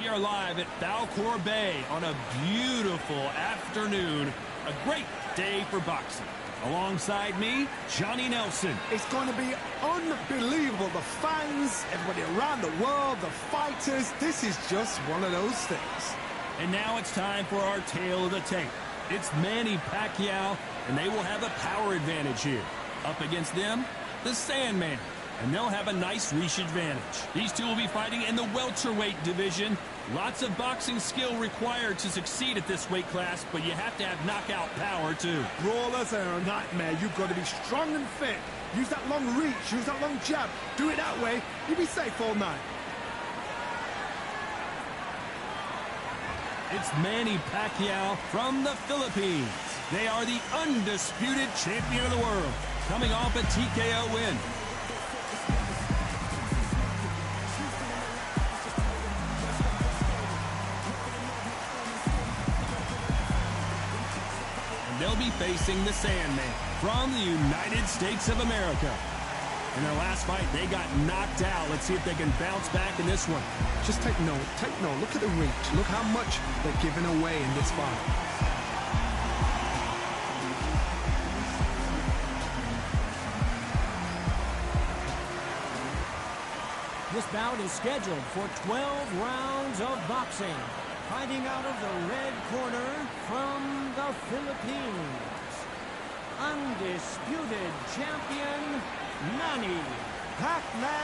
We are live at Falcor Bay on a beautiful afternoon. A great day for boxing. Alongside me, Johnny Nelson. It's going to be unbelievable. The fans, everybody around the world, the fighters. This is just one of those things. And now it's time for our tale of the tape. It's Manny Pacquiao, and they will have a power advantage here. Up against them, the Sandman. And they'll have a nice reach advantage. These two will be fighting in the welterweight division. Lots of boxing skill required to succeed at this weight class, but you have to have knockout power too. Brawlers are a nightmare. You've got to be strong and fit. Use that long reach, use that long jab. Do it that way, you'll be safe all night. It's Manny Pacquiao from the Philippines. They are the undisputed champion of the world, coming off a TKO win. They'll be facing the Sandman from the United States of America. In their last fight, they got knocked out. Let's see if they can bounce back in this one. Just take note. Look at the reach. Look how much they're giving away in this fight. This bout is scheduled for 12 rounds of boxing. Fighting out of the red corner from the Philippines, undisputed champion, Manny Pacquiao.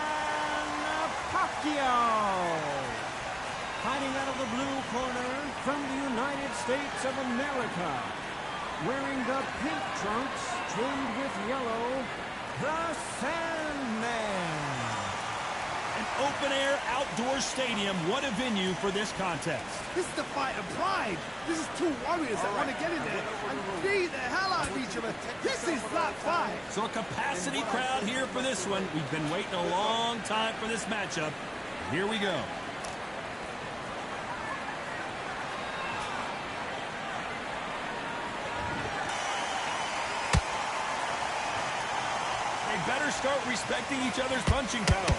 Fighting out of the blue corner from the United States of America, wearing the pink trunks trimmed with yellow, the Sandman. An open-air outdoor stadium. What a venue for this contest. This is the fight of pride. This is two warriors that want to get in there and beat the hell out of each other. This is that fight. So a capacity crowd here for this one. We've been waiting a long time for this matchup. Here we go. They better start respecting each other's punching power.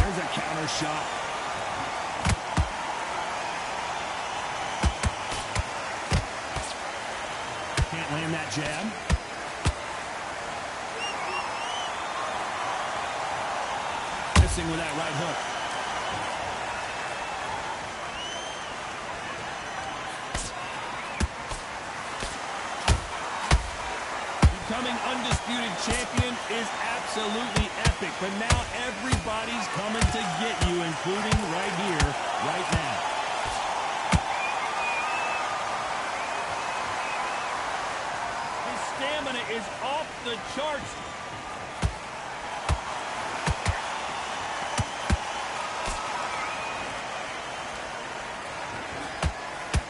There's a counter shot. Can't land that jab. Missing with that right hook. Becoming undisputed champion is absolutely epic, but now everybody's coming to get you, including right here, right now. stamina is off the charts.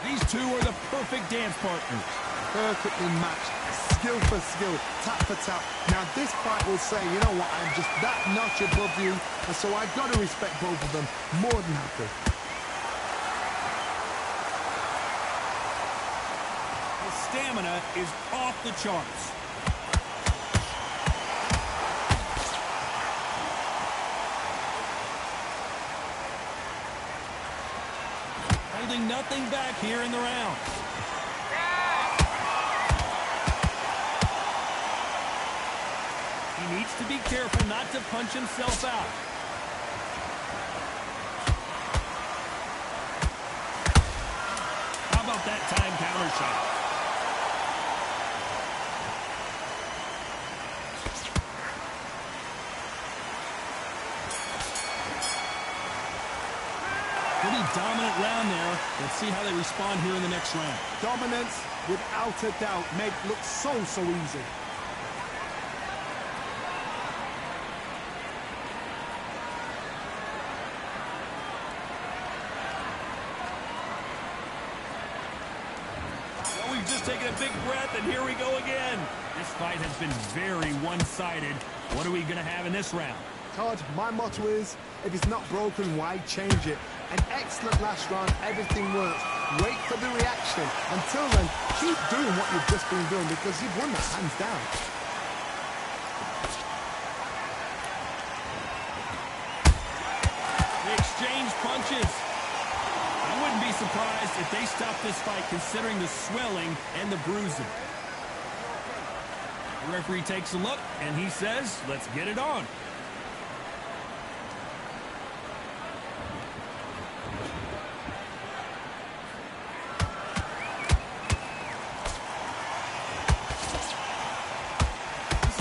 These two are the perfect dance partners. Perfectly matched, skill for skill, tap for tap. Now this fight will say, you know what, I'm just that notch above you, and so I've got to respect both of them more than happy. The stamina is off the charts. Holding nothing back here in the round. He needs to be careful not to punch himself out. How about that time counter shot? Pretty dominant round there. Let's see how they respond here in the next round. Dominance, without a doubt, made it look so easy. Well, we've just taken a big breath, and here we go again. This fight has been very one-sided. What are we going to have in this round? Todd, my motto is, if it's not broken, why change it? An excellent last round, everything works. Wait for the reaction. Until then, keep doing what you've just been doing because you've won that hands down. They exchange punches. I wouldn't be surprised if they stop this fight considering the swelling and the bruising. The referee takes a look, and he says, let's get it on.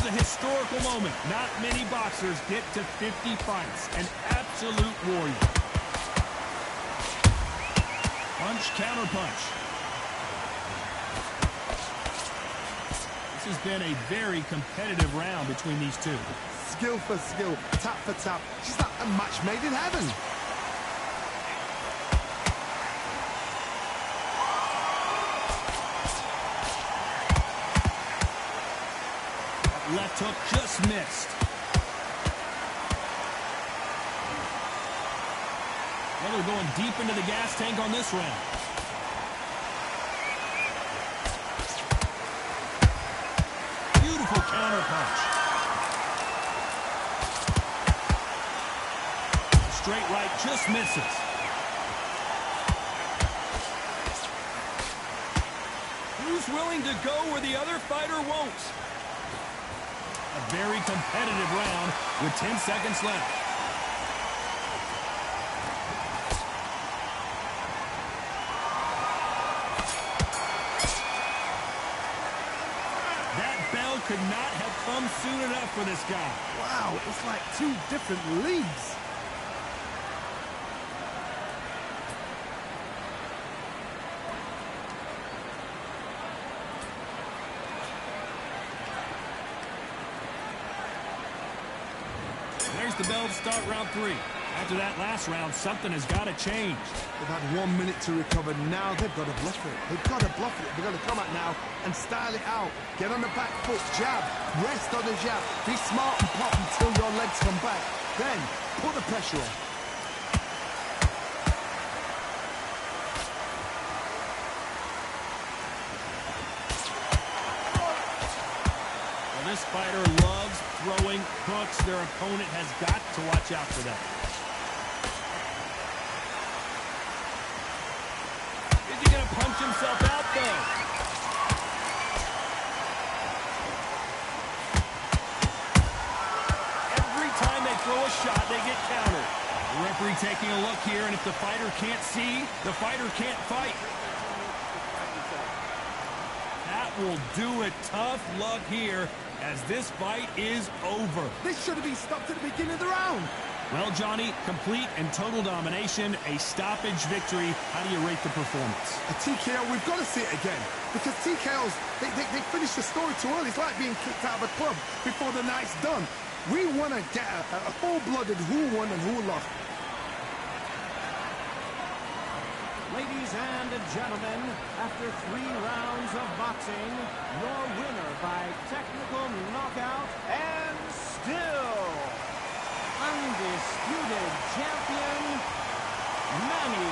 A historical moment. Not many boxers get to 50 fights. An absolute warrior. Punch, counter punch. This has been a very competitive round between these two. Skill for skill, tap for tap. She's like a match made in heaven. Left hook just missed. Well, they're going deep into the gas tank on this round. Beautiful counter punch. Straight right just misses. Who's willing to go where the other fighter won't? A very competitive round with 10 seconds left. That bell could not have come soon enough for this guy. Wow, it's like two different leagues. There's the bell to start round 3. After that last round, something has got to change. They've had 1 minute to recover. Now they've got to bluff it. They've got to bluff it. They've got to come out now and style it out. Get on the back foot, jab, rest on the jab. Be smart and pop until your legs come back. Then put the pressure on. This fighter loves throwing hooks. Their opponent has got to watch out for them. Is he going to punch himself out, though? Every time they throw a shot, they get countered. The referee taking a look here, and if the fighter can't see, the fighter can't fight. That will do it. Tough luck here, as this fight is over. This should have been stopped at the beginning of the round. Well, Johnny, complete and total domination, a stoppage victory. How do you rate the performance? A TKO, we've got to see it again. Because TKOs, they finish the story too early. It's like being kicked out of a club before the night's done. We want to get a full-blooded who won and who lost. Ladies and gentlemen, after 3 rounds of boxing, your winner by technical knockout and still undisputed champion, Manny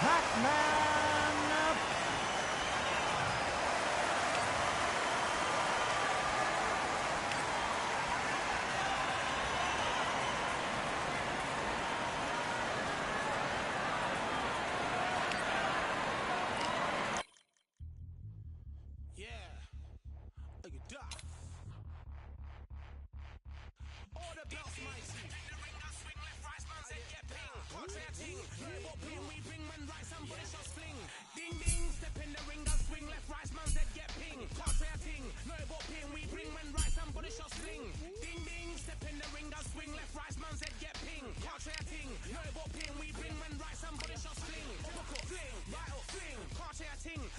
Pac-Man.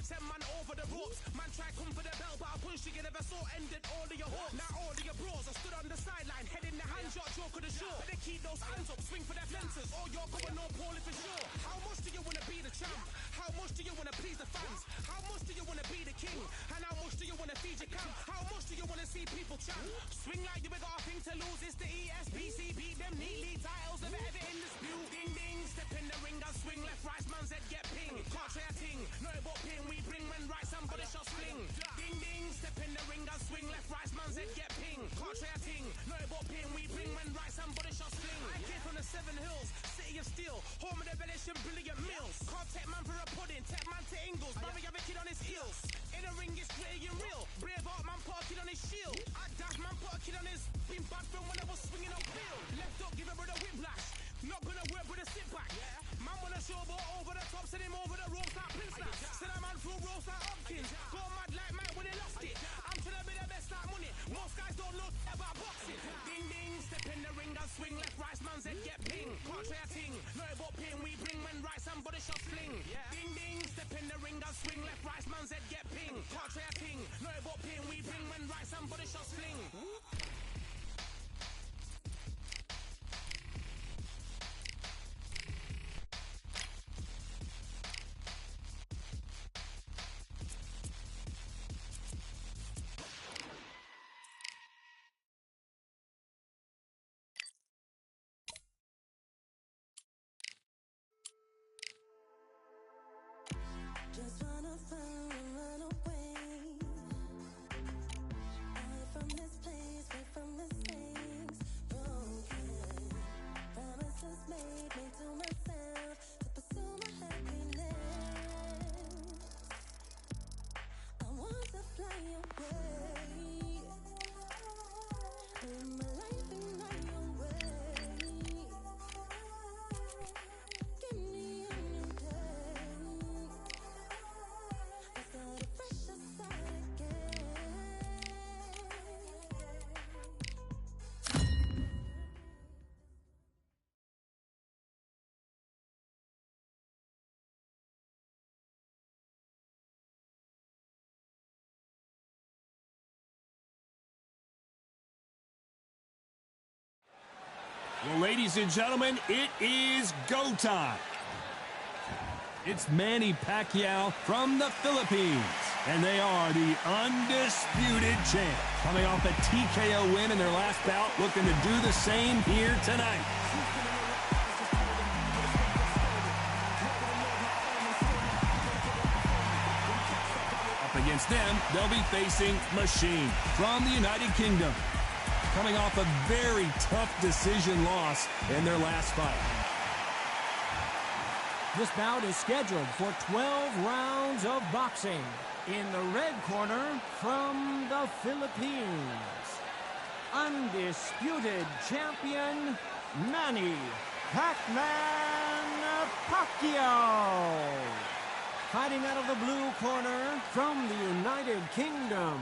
Send man over the ropes. Man try come for the belt, but I punched you never saw ended all of your hopes. Now all of your bros are stood on the sideline, head in the hand, shot joke of the show. Better keep those hands up, swing for their fences, or you're going no poorly for sure. How much do you want to be the champ? How much do you want to please the fans? How much do you want to be the king? And how much do you want to feed your camp? How much do you want to see people champ? Swing like you got a thing to lose. It's the ESBC, beat them neatly. Titles never ever in dispute. Ding ding, step in the ring and swing left, right, man's head get ping. Can't try a ting, no about ping. We bring men right, somebody shall sling. Ding ding, step in the ring and swing left, right, man's head get ping. Can't try a ting, no about ping. We bring men right, somebody shall sling. I came from the 7 Hills, city of steel, home of the Bellish and brilliant meals. Can't take man for a pudding, take man to Ingles. Barry have a kid on his heels. In the ring it's gritty and real. Braveheart man put a kid on his shield. At dash man put a kid on his. Been bad from when I was swinging up field. Left up, give him with a whiplash. Not gonna work with a sit back. Man wanna showboat over the top, send him over the ropes like Prince Snap. Send a man through ropes like Hopkins. Go mad like Mike when he lost it. I'm trying to be the best like money. Most guys don't know about boxing. Ding ding, step in the ring and swing left, right, man's head get ping. Can't try a ting, no about ping. We bring men right, somebody shot fling. Ding ding, step in the ring and swing left, right, man's head get ping. Can't try a ting, no about ping. We bring men right, somebody shot fling. Just wanna run away. Away from this place, away from the things broken. Promises made me to myself to pursue my happiness. I want to fly away. Live my life in my own way. Give me a new day. Start a fresh start again. Well, ladies and gentlemen, it is go time. It's Manny Pacquiao from the Philippines, and they are the undisputed champ. Coming off a TKO win in their last bout, looking to do the same here tonight. Up against them, they'll be facing Machine from the United Kingdom, coming off a very tough decision loss in their last fight. This bout is scheduled for 12 rounds of boxing. In the red corner, from the Philippines, undisputed champion, Manny Pac-Man Pacquiao. Fighting out of the blue corner, from the United Kingdom,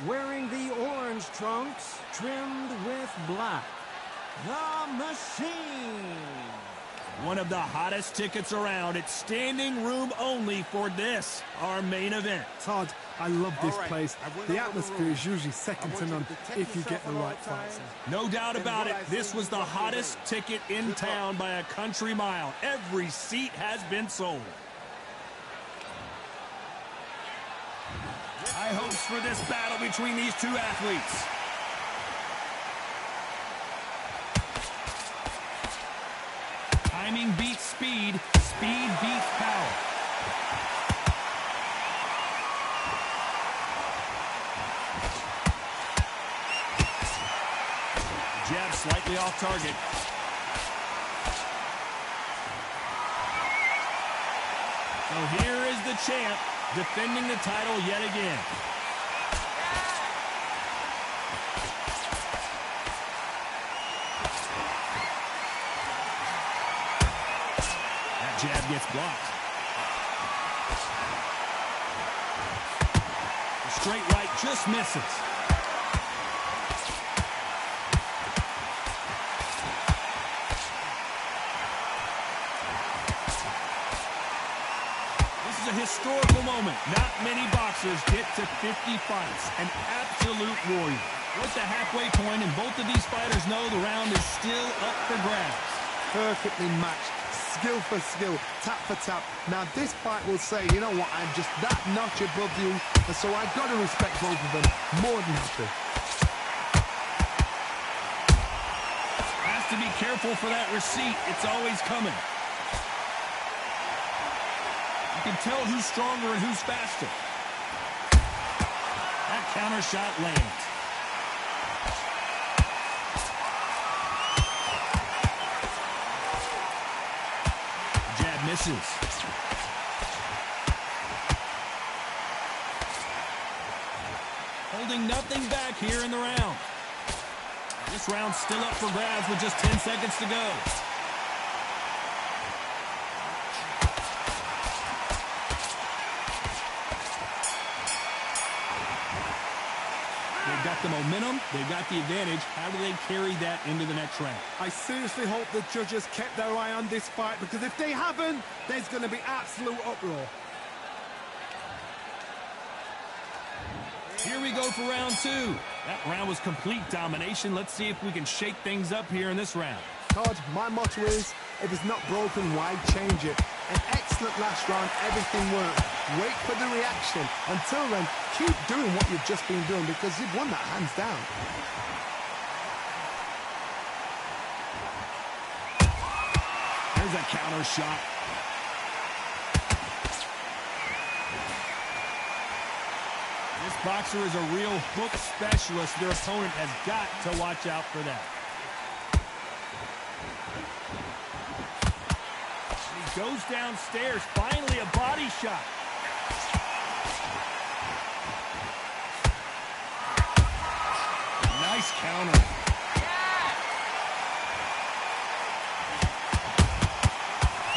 wearing the orange trunks trimmed with black, The Machine. One of the hottest tickets around. It's standing room only for this, our main event. Todd, I love this place. The atmosphere is usually second to none if you get the right fighter. No doubt about it, this was the hottest ticket in town by a country mile. Every seat has been sold. High hopes for this battle between these two athletes. Timing beats speed, speed beats power. Jab slightly off target. So here is the champ defending the title yet again. Jab gets blocked. The straight right just misses. This is a historical moment. Not many boxers get to 50 fights. An absolute warrior. We're at the halfway point, and both of these fighters know the round is still up for grabs. Perfectly matched. Skill for skill, tap for tap. Now this fight will say, you know what, I'm just that notch above you, and so I've got to respect both of them more than happy. Has to be careful for that receipt. It's always coming. You can tell who's stronger and who's faster. That counter shot lands. Misses. Holding nothing back here in the round. This round's still up for grabs with just 10 seconds to go. They've got the momentum, they've got the advantage. How do they carry that into the next round? I seriously hope the judges kept their eye on this fight, because if they haven't, there's going to be absolute uproar. Here we go for round two. That round was complete domination. Let's see if we can shake things up here in this round. Todd, my motto is, if it's not broken, why change it? An excellent last round, everything worked. Wait for the reaction. Until then, keep doing what you've just been doing, because you've won that hands down. There's a counter shot. This boxer is a real hook specialist. Their opponent has got to watch out for that. He goes downstairs. Finally, a body shot. Nice counter.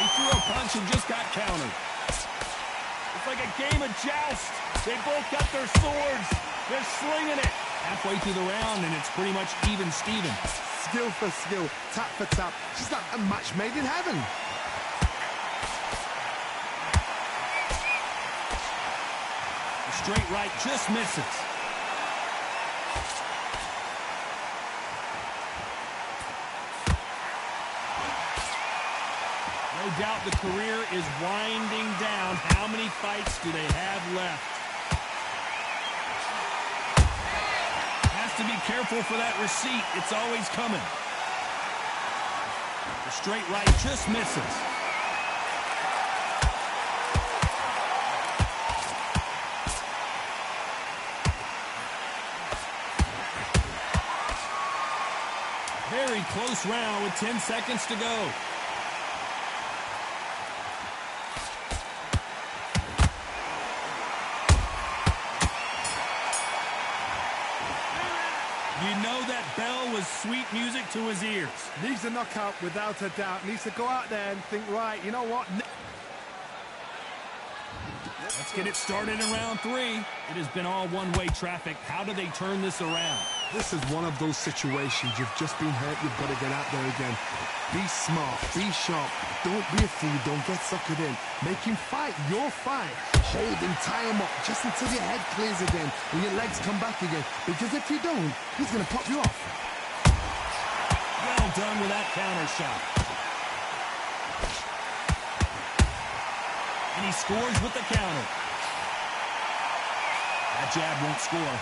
He threw a punch and just got countered. It's like a game of joust. They both got their swords. They're slinging it. Halfway through the round, and it's pretty much even Steven. Skill for skill, tap for tap. Just like a match made in heaven. The straight right just misses. No doubt the career is winding down. How many fights do they have left? Has to be careful for that receipt. It's always coming. The straight right just misses. Very close round with 10 seconds to go. You know that bell was sweet music to his ears. Needs a knockout without a doubt. Needs to go out there and think, right, you know what? Let's get it started in round 3. It has been all one-way traffic. How do they turn this around? This is one of those situations. You've just been hurt. You've got to get out there again. Be smart. Be sharp. Don't be a fool. Don't get suckered in. Make him fight your fight. Hold him. Tie him up just until your head clears again and your legs come back again. Because if you don't, he's going to pop you off. Well done with that counter shot. And he scores with the counter. That jab won't score.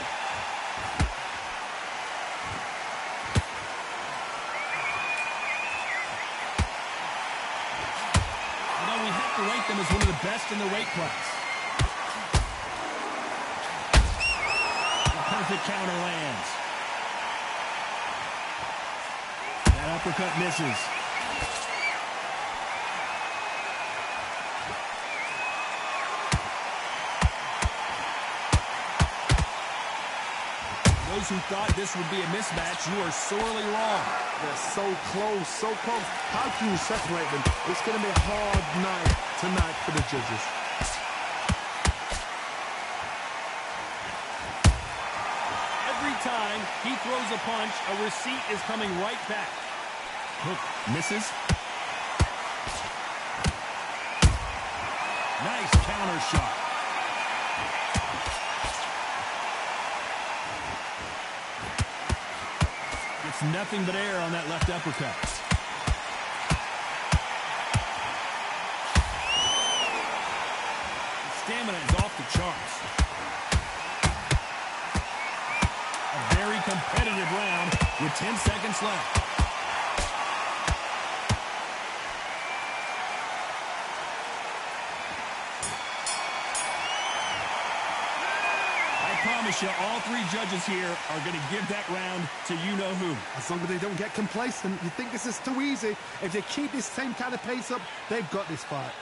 You know, we have to rate them as one of the best in the weight class. The perfect counter lands. That uppercut misses. Those who thought this would be a mismatch, you are sorely wrong. They're so close, so close. How can you separate them? It's going to be a hard night tonight for the judges. Every time he throws a punch, a receipt is coming right back. Hook misses. Nice counter shot. It's nothing but air on that left uppercut. His stamina is off the charts. A very competitive round with 10 seconds left. I promise you, all 3 judges here are going to give that round to you-know-who. As long as they don't get complacent, you think this is too easy. If they keep this same kind of pace up, they've got this fight.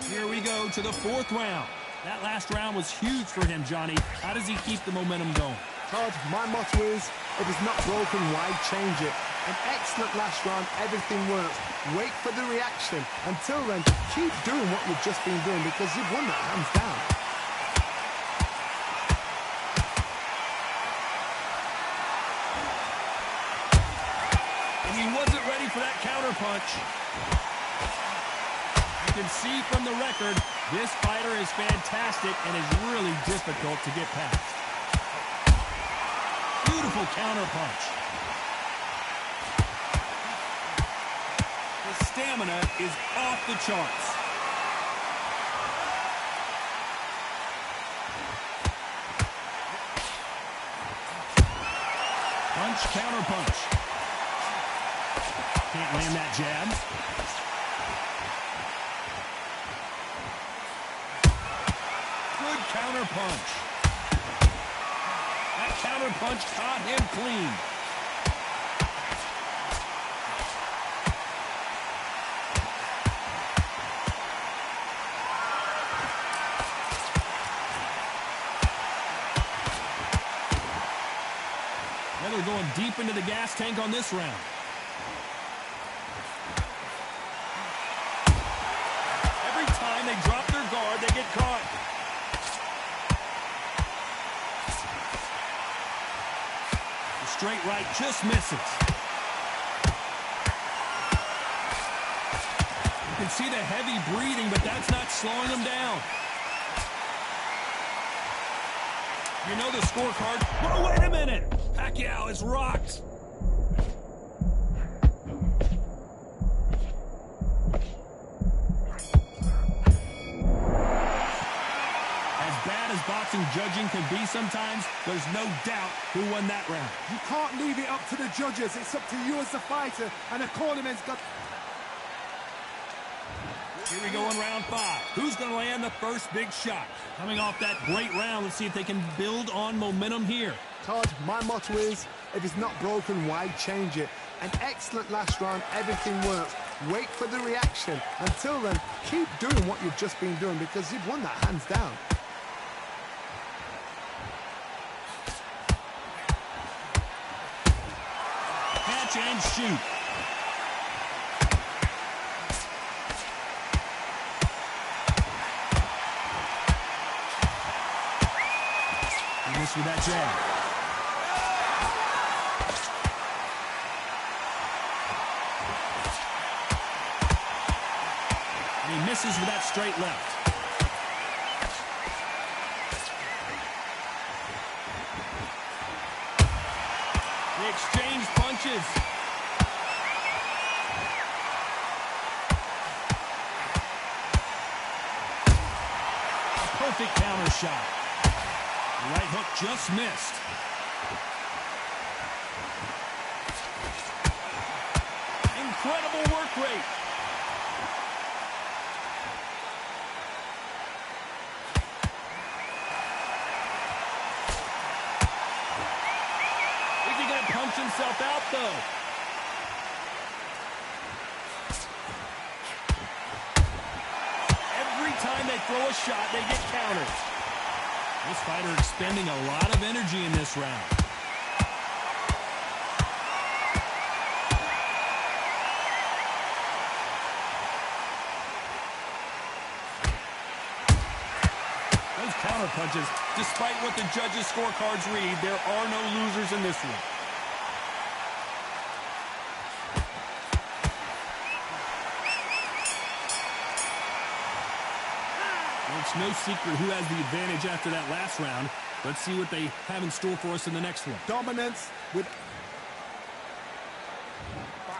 Here we go to the 4th round. That last round was huge for him, Johnny. How does he keep the momentum going? Todd, my motto is, if it's not broken, why change it? An excellent last round, everything works. Wait for the reaction. Until then, keep doing what you've just been doing because you've won that hands down. And he wasn't ready for that counter punch. You can see from the record, this fighter is fantastic and is really difficult to get past. Beautiful counter punch. His stamina is off the charts. Punch, counter punch. Can't land that jab. Good counter punch. That counter punch caught him clean. Now they're going deep into the gas tank on this round. Every time they drop their guard, they get caught. The straight right just misses. You can see the heavy breathing, but that's not slowing him down. You know the scorecard. Oh, wait a minute. Pacquiao is rocked. As bad as boxing judging can be sometimes, there's no doubt who won that round. You can't leave it up to the judges. It's up to you as the fighter, and the cornerman's got... Here we go in round 5. Who's going to land the first big shot? Coming off that great round, let's see if they can build on momentum here. Todd, my motto is, if it's not broken, why change it? An excellent last round, everything works. Wait for the reaction. Until then, keep doing what you've just been doing because you've won that hands down. Catch and shoot. He missed with that jab. And he misses with that straight left. They exchange punches. Perfect counter shot. The right hook just missed. Incredible work rate. Is he going to punch himself out, though? Every time they throw a shot, they get counters. This fighter expending a lot of energy in this round. Those counter punches, despite what the judges' scorecards read, there are no losers in this one. It's no secret who has the advantage after that last round. Let's see what they have in store for us in the next one. Dominance with...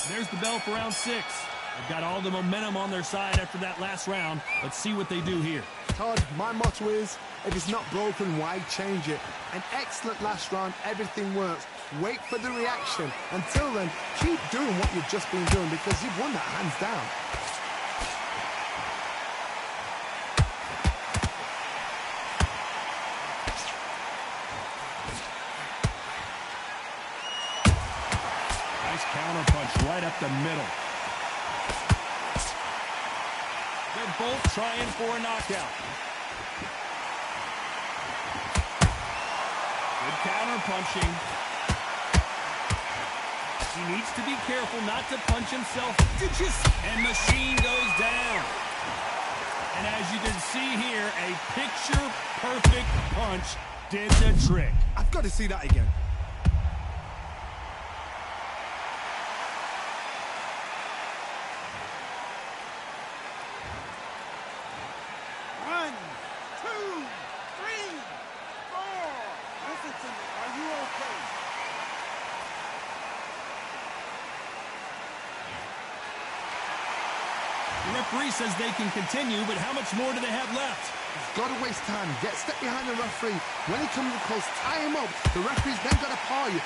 There's the bell for round 6. They've got all the momentum on their side after that last round. Let's see what they do here. Todd, my motto is, if it's not broken, why change it? An excellent last round, everything works. Wait for the reaction. Until then, keep doing what you've just been doing because you've won that hands down. Counter punch right up the middle. They're both trying for a knockout. Good counter punching. He needs to be careful not to punch himself. And machine goes down. And as you can see here, a picture-perfect punch did the trick. I've got to see that again. The referee says they can continue, but how much more do they have left? He's got to waste time. Get step behind the referee. When he comes close, tie him up. The referee's then got to paw you.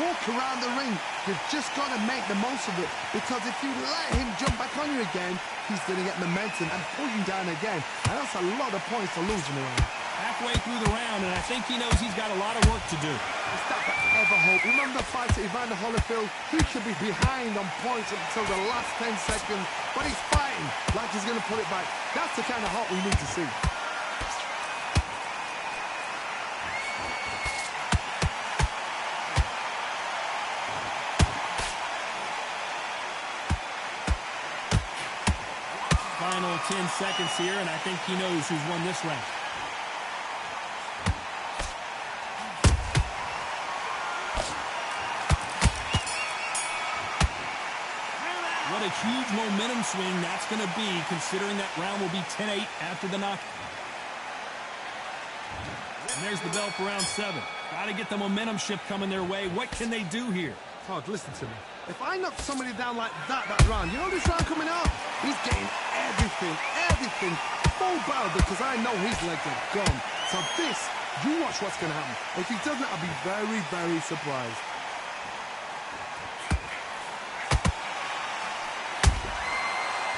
Walk around the ring. You've just got to make the most of it. Because if you let him jump back on you again, he's going to get momentum and pull you down again. And that's a lot of points to lose in a round. Halfway through the round, and I think he knows he's got a lot of work to do. Is that ever hope? Remember the fight at Evander Holyfield? He should be behind on points until the last 10 seconds. But he's fighting like he's going to pull it back. That's the kind of hope we need to see. Final 10 seconds here, and I think he knows who's won this round. What a huge momentum swing that's going to be, considering that round will be 10-8 after the knockout. And there's the bell for round 7. Got to get the momentum shift coming their way. What can they do here? Todd, listen to me. If I knock somebody down like that round, you know this round coming up? He's getting everything full barrel because I know his legs are gone. So this, you watch what's going to happen. If he doesn't, I'll be very, very surprised.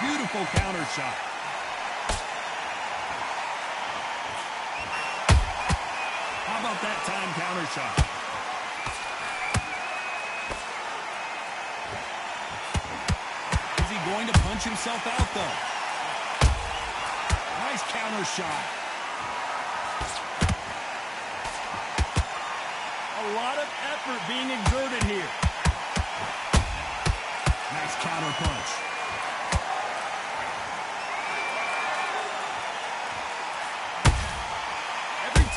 Beautiful counter shot. How about that time counter shot? Is he going to punch himself out, though? Nice counter shot. A lot of effort being exerted here. Nice counter punch.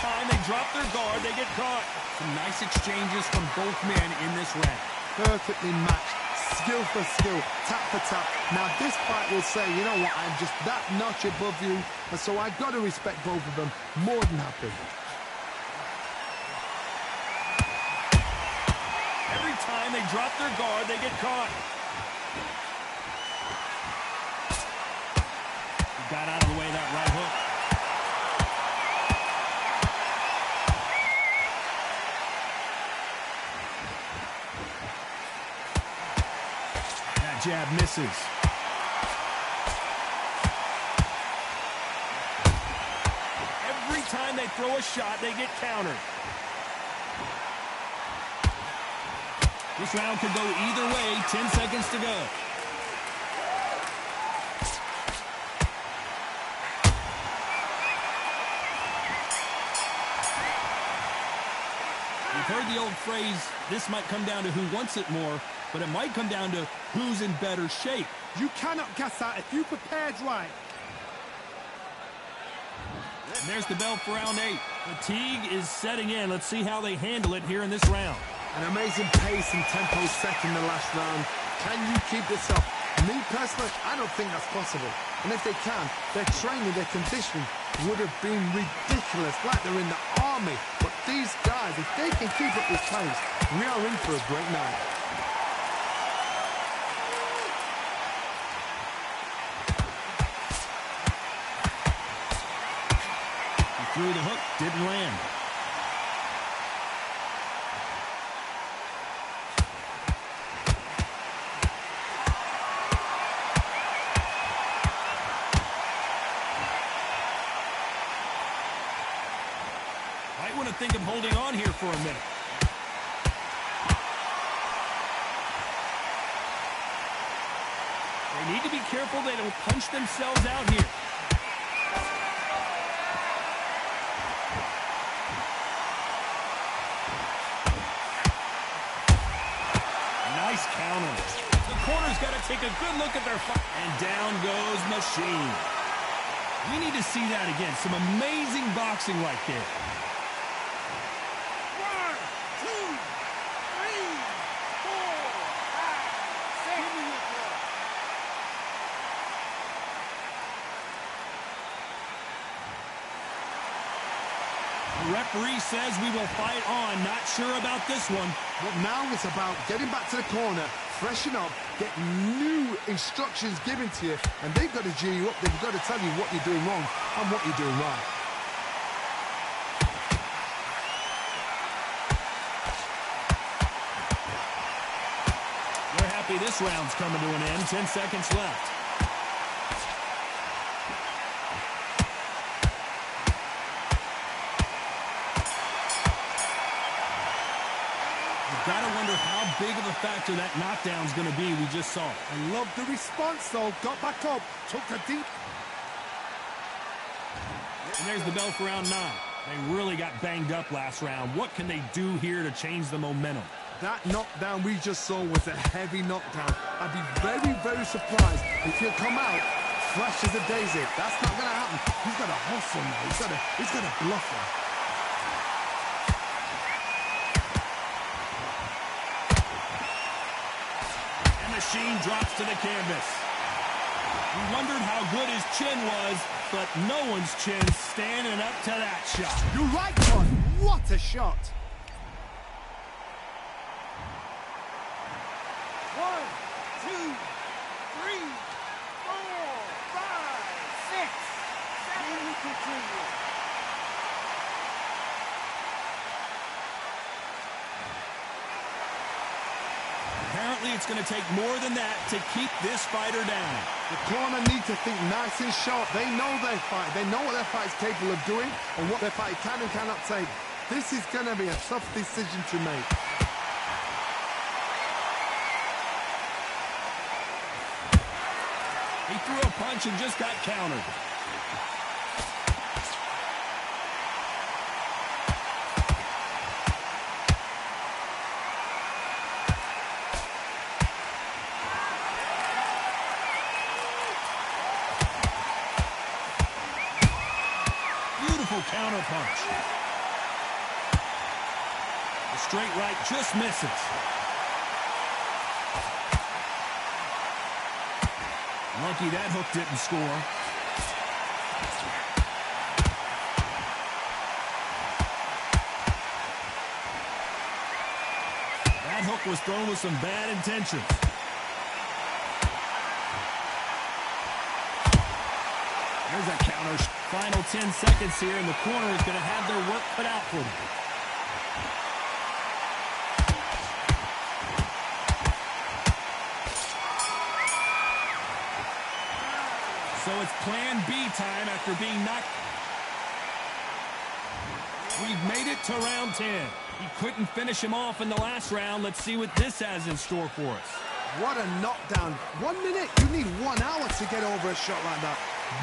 time they drop their guard, they get caught. Some nice exchanges from both men in this round. Perfectly matched, skill for skill, tap for tap. Now this fight will say, you know what, I'm just that notch above you, and so I've got to respect both of them. More than happy. Every time they drop their guard, they get caught. He got out of the way of that right hook. That jab misses. Every time they throw a shot, they get countered. This round could go either way. 10 seconds to go. You've heard the old phrase, this might come down to who wants it more, but it might come down to who's in better shape. You cannot gas out if you prepared right. And there's the bell for round 8. Fatigue is setting in. Let's see how they handle it here in this round. An amazing pace and tempo set in the last round. Can you keep this up? Me personally, I don't think that's possible. And if they can, their training, their conditioning would have been ridiculous, like they're in the army. But these guys, if they can keep up this pace, we are in for a great night. He threw the hook, didn't land. Might want to think of holding on here for a minute. They need to be careful they don't punch themselves out here. Nice counter. The corner's got to take a good look at their fight. And down goes Machine. We need to see that again. Some amazing boxing right there. 1, 2, 3, 4, 5, 6. The referee says we will fight on. Not sure about this one. But now it's about getting back to the corner, freshen up, get new instructions given to you, and they've got to G you up. They've got to tell you what you're doing wrong and what you're doing right. They're happy this round's coming to an end. 10 seconds left. Gotta wonder how big of a factor that knockdown's going to be we just saw. I love the response, though. Got back up, took a deep... And there's the bell for round 9. They really got banged up last round. What can they do here to change the momentum? That knockdown we just saw was a heavy knockdown. I'd be very, very surprised if he'll come out fresh as a daisy. That's not going to happen. He's got to hustle now. He's got to bluff him. Machine drops to the canvas. We wondered how good his chin was, but no one's chin's standing up to that shot. You're right, Con. What a shot. 1, 2, 3, 4, 5, 6, 7. We continue. Apparently, it's going to take more than that to keep this fighter down. The corner need to think nice and sharp. They know their fight. They know what their fight is capable of doing and what their fight can and cannot take. This is going to be a tough decision to make. He threw a punch and just got countered. Beautiful counter punch. The straight right just misses. Lucky that hook didn't score. That hook was thrown with some bad intentions. There's a counter. Final 10 seconds here, and the corner is going to have their work cut out for them. So it's plan B time after being knocked. We've made it to round 10. He couldn't finish him off in the last round. Let's see what this has in store for us. What a knockdown. 1 minute, you need 1 hour to get over a shot like that.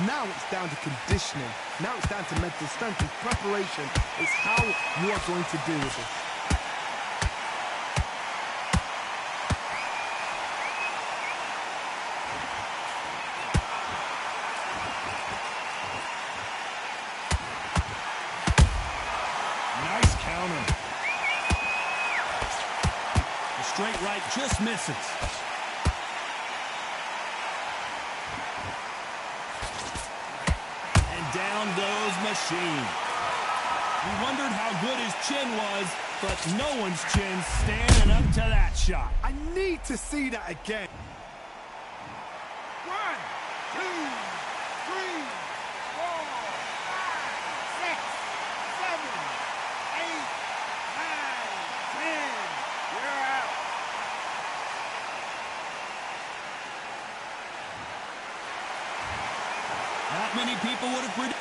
Now it's down to conditioning. Now it's down to mental strength and preparation. It's how you are going to deal with it. Nice counter. The straight right just misses. Down goes Machine. We wondered how good his chin was, but no one's chin standing up to that shot. I need to see that again. 1, 2, 3, 4, 5, 6, 7, 8, 9, 10. You're out. Not many people would have predicted.